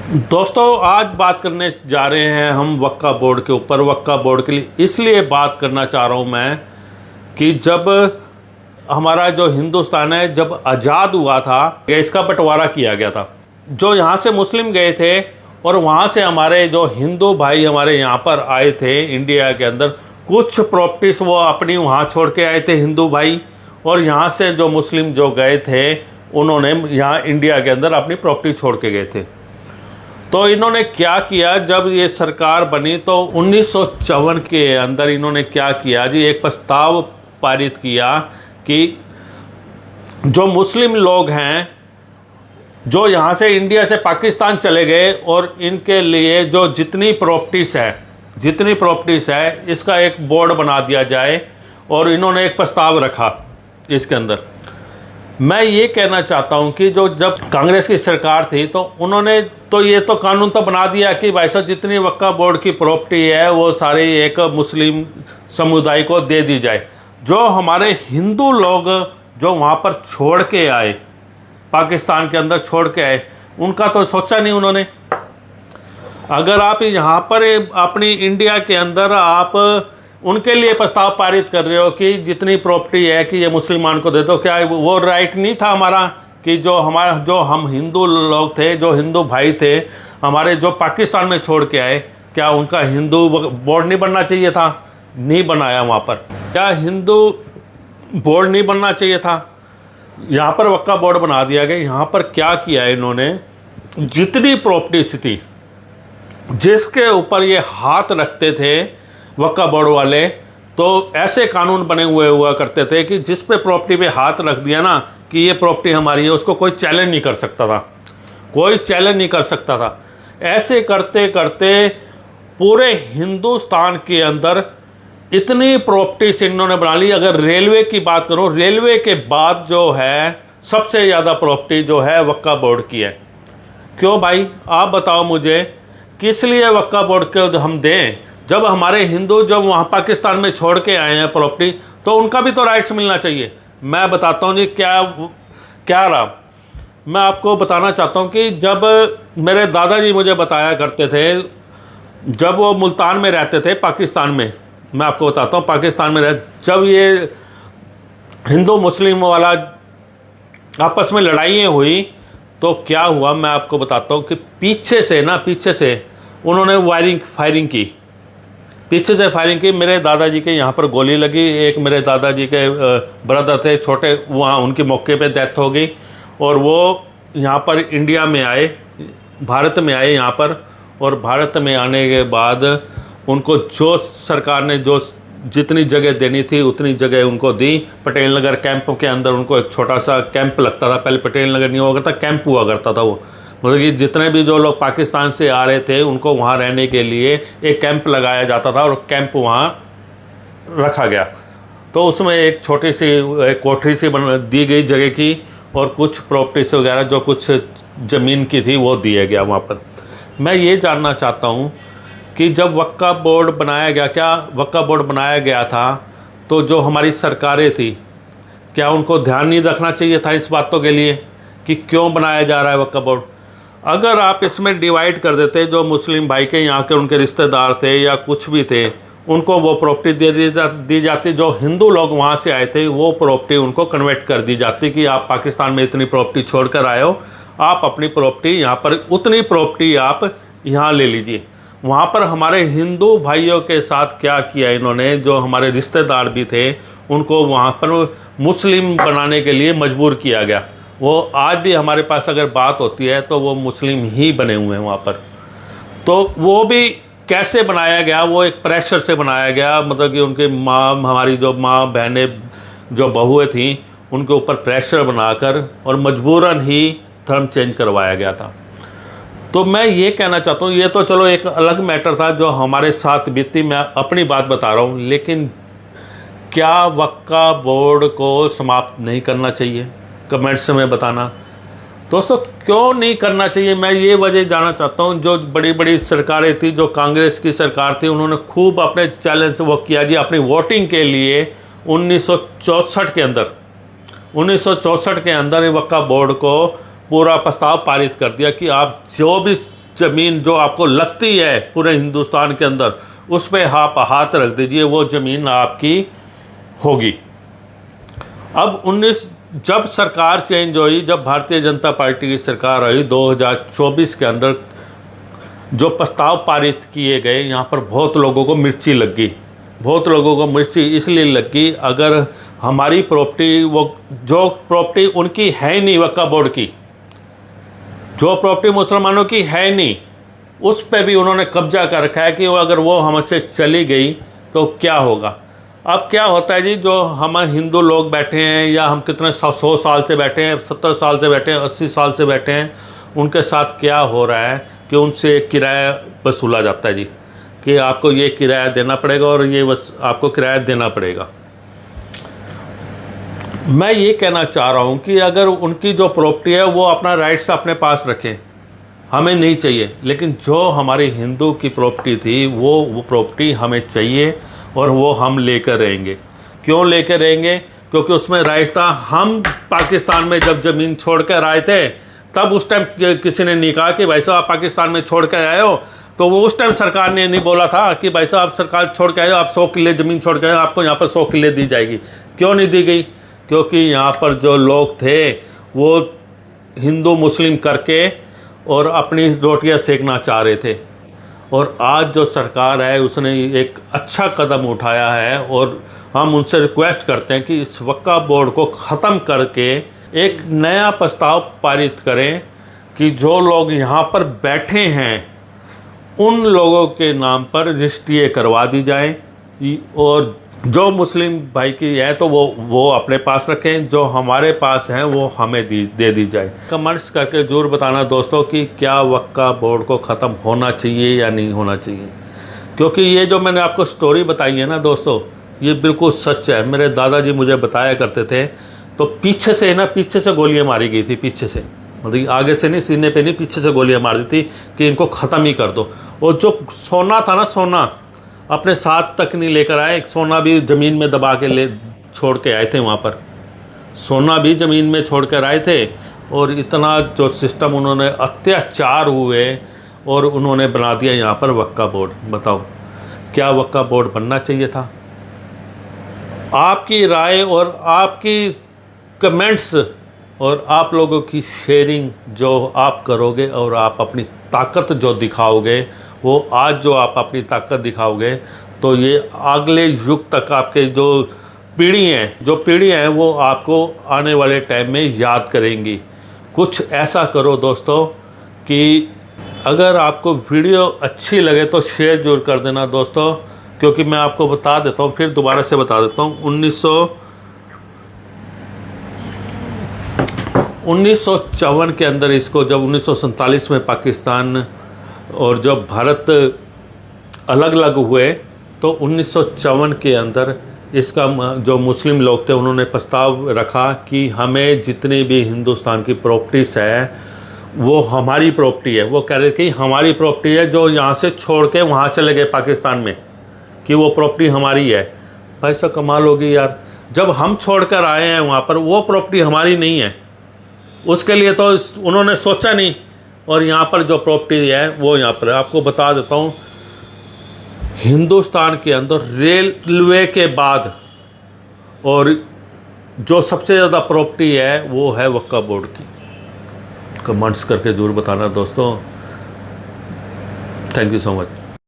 दोस्तों, आज बात करने जा रहे हैं हम वक्फ बोर्ड के ऊपर। वक्फ बोर्ड के लिए इसलिए बात करना चाह रहा हूँ मैं कि जब हमारा जो हिंदुस्तान है, जब आज़ाद हुआ था, इसका बंटवारा किया गया था। जो यहाँ से मुस्लिम गए थे और वहाँ से हमारे जो हिंदू भाई हमारे यहाँ पर आए थे इंडिया के अंदर, कुछ प्रॉपर्टीज़ वो अपनी वहाँ छोड़ के आए थे हिंदू भाई, और यहाँ से जो मुस्लिम जो गए थे उन्होंने यहाँ इंडिया के अंदर अपनी प्रॉपर्टी छोड़ के गए थे। तो इन्होंने क्या किया, जब ये सरकार बनी तो 1954 के अंदर इन्होंने क्या किया जी, एक प्रस्ताव पारित किया कि जो मुस्लिम लोग हैं जो यहाँ से इंडिया से पाकिस्तान चले गए, और इनके लिए जो जितनी प्रॉपर्टीज़ है इसका एक बोर्ड बना दिया जाए। और इन्होंने एक प्रस्ताव रखा इसके अंदर। मैं ये कहना चाहता हूँ कि जो जब कांग्रेस की सरकार थी तो उन्होंने तो ये तो कानून तो बना दिया कि भाई साहब जितनी वक्फ बोर्ड की प्रॉपर्टी है वो सारी एक मुस्लिम समुदाय को दे दी जाए। जो हमारे हिंदू लोग जो वहाँ पर छोड़ के आए, पाकिस्तान के अंदर छोड़ के आए, उनका तो सोचा नहीं उन्होंने। अगर आप यहाँ पर अपनी इंडिया के अंदर आप उनके लिए प्रस्ताव पारित कर रहे हो कि जितनी प्रॉपर्टी है कि ये मुसलमान को दे दो, क्या वो राइट नहीं था हमारा कि जो हम हिंदू लोग थे, जो हिंदू भाई थे हमारे, जो पाकिस्तान में छोड़ के आए, क्या उनका हिंदू बोर्ड नहीं बनना चाहिए था? नहीं बनाया वहाँ पर। क्या हिंदू बोर्ड नहीं बनना चाहिए था? यहाँ पर वक्फ बोर्ड बना दिया गया। यहाँ पर क्या किया इन्होंने, जितनी प्रॉपर्टीज थी जिसके ऊपर ये हाथ रखते थे वक्फ बोर्ड वाले, तो ऐसे कानून बने हुआ करते थे कि जिस पे प्रॉपर्टी पे हाथ रख दिया ना कि ये प्रॉपर्टी हमारी है, उसको कोई चैलेंज नहीं कर सकता था, कोई चैलेंज नहीं कर सकता था। ऐसे करते करते पूरे हिंदुस्तान के अंदर इतनी प्रॉपर्टीज इन्होंने बना ली। अगर रेलवे की बात करूं, रेलवे के बाद जो है सबसे ज़्यादा प्रॉपर्टी जो है वक्फ बोर्ड की है। क्यों भाई, आप बताओ मुझे, किस लिए वक्फ बोर्ड को हम दें? जब हमारे हिंदू जब वहाँ पाकिस्तान में छोड़ के आए हैं प्रॉपर्टी, तो उनका भी तो राइट्स मिलना चाहिए। मैं बताता हूँ जी क्या रहा। मैं आपको बताना चाहता हूँ कि जब मेरे दादाजी मुझे बताया करते थे, जब वो मुल्तान में रहते थे पाकिस्तान में, मैं आपको बताता हूँ पाकिस्तान में जब ये हिंदू मुस्लिम वाला आपस में लड़ाइयाँ हुई तो क्या हुआ, मैं आपको बताता हूँ कि पीछे से उन्होंने फायरिंग की, पीछे से फायरिंग की। मेरे दादाजी के यहाँ पर गोली लगी। एक मेरे दादाजी के ब्रदर थे छोटे, वहाँ उनकी मौके पे डेथ हो गई। और वो यहाँ पर इंडिया में आए, भारत में आए यहाँ पर, और भारत में आने के बाद उनको जो सरकार ने जो जितनी जगह देनी थी उतनी जगह उनको दी। पटेल नगर कैंप के अंदर उनको एक छोटा सा कैंप लगता था, पहले पटेल नगर नहीं हुआ करता, कैंप हुआ करता था वो। मतलब कि जितने भी जो लोग पाकिस्तान से आ रहे थे उनको वहाँ रहने के लिए एक कैंप लगाया जाता था, और कैंप वहाँ रखा गया। तो उसमें एक छोटी सी एक कोठरी सी दी गई जगह की, और कुछ प्रॉपर्टीज वगैरह जो कुछ ज़मीन की थी वो दिया गया वहाँ पर। मैं ये जानना चाहता हूँ कि जब वक्फ बोर्ड बनाया गया, क्या वक्फ बोर्ड बनाया गया था तो जो हमारी सरकारें थी, क्या उनको ध्यान नहीं रखना चाहिए था इस बातों के लिए कि क्यों बनाया जा रहा है वक्फ बोर्ड? अगर आप इसमें डिवाइड कर देते, जो मुस्लिम भाई के यहाँ के उनके रिश्तेदार थे या कुछ भी थे, उनको वो प्रॉपर्टी दी जाती। जो हिंदू लोग वहाँ से आए थे वो प्रॉपर्टी उनको कन्वर्ट कर दी जाती कि आप पाकिस्तान में इतनी प्रॉपर्टी छोड़कर आए हो, आप अपनी प्रॉपर्टी यहाँ पर उतनी प्रॉपर्टी आप यहाँ ले लीजिए। वहाँ पर हमारे हिंदू भाइयों के साथ क्या किया इन्होंने, जो हमारे रिश्तेदार भी थे उनको वहाँ पर मुस्लिम बनाने के लिए मजबूर किया गया। वो आज भी हमारे पास अगर बात होती है तो वो मुस्लिम ही बने हुए हैं वहाँ पर। तो वो भी कैसे बनाया गया, वो एक प्रेशर से बनाया गया। मतलब कि उनके माँ, हमारी जो माँ बहनें जो बहुएं थीं, उनके ऊपर प्रेशर बनाकर और मजबूरन ही धर्म चेंज करवाया गया था। तो मैं ये कहना चाहता हूँ, ये तो चलो एक अलग मैटर था जो हमारे साथ बीती, मैं अपनी बात बता रहा हूँ, लेकिन क्या वक्फ बोर्ड को समाप्त नहीं करना चाहिए? कमेंट्स में बताना दोस्तों, क्यों नहीं करना चाहिए। मैं ये वजह जानना चाहता हूँ। जो बड़ी बड़ी सरकारें थी, जो कांग्रेस की सरकार थी, उन्होंने खूब अपने चैलेंज वो किया जी अपनी वोटिंग के लिए। 1964 के अंदर वक्फ बोर्ड को पूरा प्रस्ताव पारित कर दिया कि आप जो भी ज़मीन जो आपको लगती है पूरे हिंदुस्तान के अंदर, उस पर आप हाथ रख दीजिए, वो ज़मीन आपकी होगी। अब जब सरकार चेंज हुई, जब भारतीय जनता पार्टी की सरकार आई 2024 के अंदर, जो प्रस्ताव पारित किए गए, यहाँ पर बहुत लोगों को मिर्ची लग गई। बहुत लोगों को मिर्ची इसलिए लग गई, अगर हमारी प्रॉपर्टी, वो जो प्रॉपर्टी उनकी है नहीं, वक्फ बोर्ड की जो प्रॉपर्टी मुसलमानों की है नहीं, उस पे भी उन्होंने कब्जा कर रखा है कि अगर वो हमसे चली गई तो क्या होगा। अब क्या होता है जी, जो हम हिंदू लोग बैठे हैं, या हम कितने 100 साल से बैठे हैं, 70 साल से बैठे हैं, 80 साल से बैठे हैं, उनके साथ क्या हो रहा है कि उनसे किराया वसूला जाता है जी, कि आपको ये किराया देना पड़ेगा और ये बस आपको किराया देना पड़ेगा। मैं ये कहना चाह रहा हूँ कि अगर उनकी जो प्रॉपर्टी है वो अपना राइट्स अपने पास रखें, हमें नहीं चाहिए, लेकिन जो हमारी हिंदू की प्रॉपर्टी थी वो प्रॉपर्टी हमें चाहिए और वो हम लेकर रहेंगे। क्यों लेकर रहेंगे? क्योंकि उसमें राइट था। हम पाकिस्तान में जब ज़मीन छोड़ कर आए थे, तब उस टाइम किसी ने नहीं कहा कि भाई साहब आप पाकिस्तान में छोड़ कर आए हो, तो वो उस टाइम सरकार ने नहीं बोला था कि भाई साहब आप सरकार छोड़ के आए हो, आप 100 किले ज़मीन छोड़ के आए हो, आपको यहाँ पर 100 किले दी जाएगी। क्यों नहीं दी गई? क्योंकि यहाँ पर जो लोग थे वो हिंदू मुस्लिम करके और अपनी रोटियां सेकना चाह रहे थे। और आज जो सरकार है उसने एक अच्छा कदम उठाया है, और हम उनसे रिक्वेस्ट करते हैं कि इस वक्फ बोर्ड को ख़त्म करके एक नया प्रस्ताव पारित करें कि जो लोग यहाँ पर बैठे हैं उन लोगों के नाम पर रजिस्ट्री करवा दी जाए, और जो मुस्लिम भाई की है तो वो अपने पास रखें, जो हमारे पास हैं वो हमें दे दी जाए। कमेंट्स करके ज़रूर बताना दोस्तों कि क्या वक्फ बोर्ड को ख़त्म होना चाहिए या नहीं होना चाहिए, क्योंकि ये जो मैंने आपको स्टोरी बताई है ना दोस्तों, ये बिल्कुल सच है। मेरे दादाजी मुझे बताया करते थे, तो पीछे से गोलियाँ मारी गई थी, पीछे से, मतलब आगे से नहीं, सीने पे नहीं, पीछे से गोलियाँ मार दी थी कि इनको ख़त्म ही कर दो। और जो सोना था ना, सोना अपने साथ तक नहीं लेकर आए, सोना भी ज़मीन में दबा के छोड़ के आए थे। वहाँ पर सोना भी ज़मीन में छोड़ कर आए थे, और इतना जो सिस्टम उन्होंने अत्याचार हुए और उन्होंने बना दिया यहाँ पर वक्फ बोर्ड। बताओ क्या वक्फ बोर्ड बनना चाहिए था? आपकी राय और आपकी कमेंट्स और आप लोगों की शेयरिंग जो आप करोगे और आप अपनी ताकत जो दिखाओगे, वो आज जो आप अपनी ताकत दिखाओगे, तो ये अगले युग तक आपके जो पीढ़ी हैं वो आपको आने वाले टाइम में याद करेंगी। कुछ ऐसा करो दोस्तों कि अगर आपको वीडियो अच्छी लगे तो शेयर जरूर कर देना दोस्तों, क्योंकि मैं आपको बता देता हूँ, फिर दोबारा से बता देता हूँ, 1954 के अंदर इसको, जब 1947 में पाकिस्तान और जब भारत अलग अलग हुए, तो 1954 के अंदर इसका जो मुस्लिम लोग थे उन्होंने प्रस्ताव रखा कि हमें जितनी भी हिंदुस्तान की प्रॉपर्टीज़ है वो हमारी प्रॉपर्टी है। वो कह रहे कि हमारी प्रॉपर्टी है, जो यहाँ से छोड़ के वहाँ चले गए पाकिस्तान में, कि वो प्रॉपर्टी हमारी है। भाई साहब कमाल होगी यार, जब हम छोड़ कर आए हैं वहाँ पर, वो प्रॉपर्टी हमारी नहीं है, उसके लिए तो उन्होंने सोचा नहीं। और यहाँ पर जो प्रॉपर्टी है वो यहाँ पर, आपको बता देता हूँ, हिंदुस्तान के अंदर रेलवे के बाद और जो सबसे ज़्यादा प्रॉपर्टी है वो है वक्फ बोर्ड की। कमेंट्स करके ज़रूर बताना दोस्तों। Thank you so much.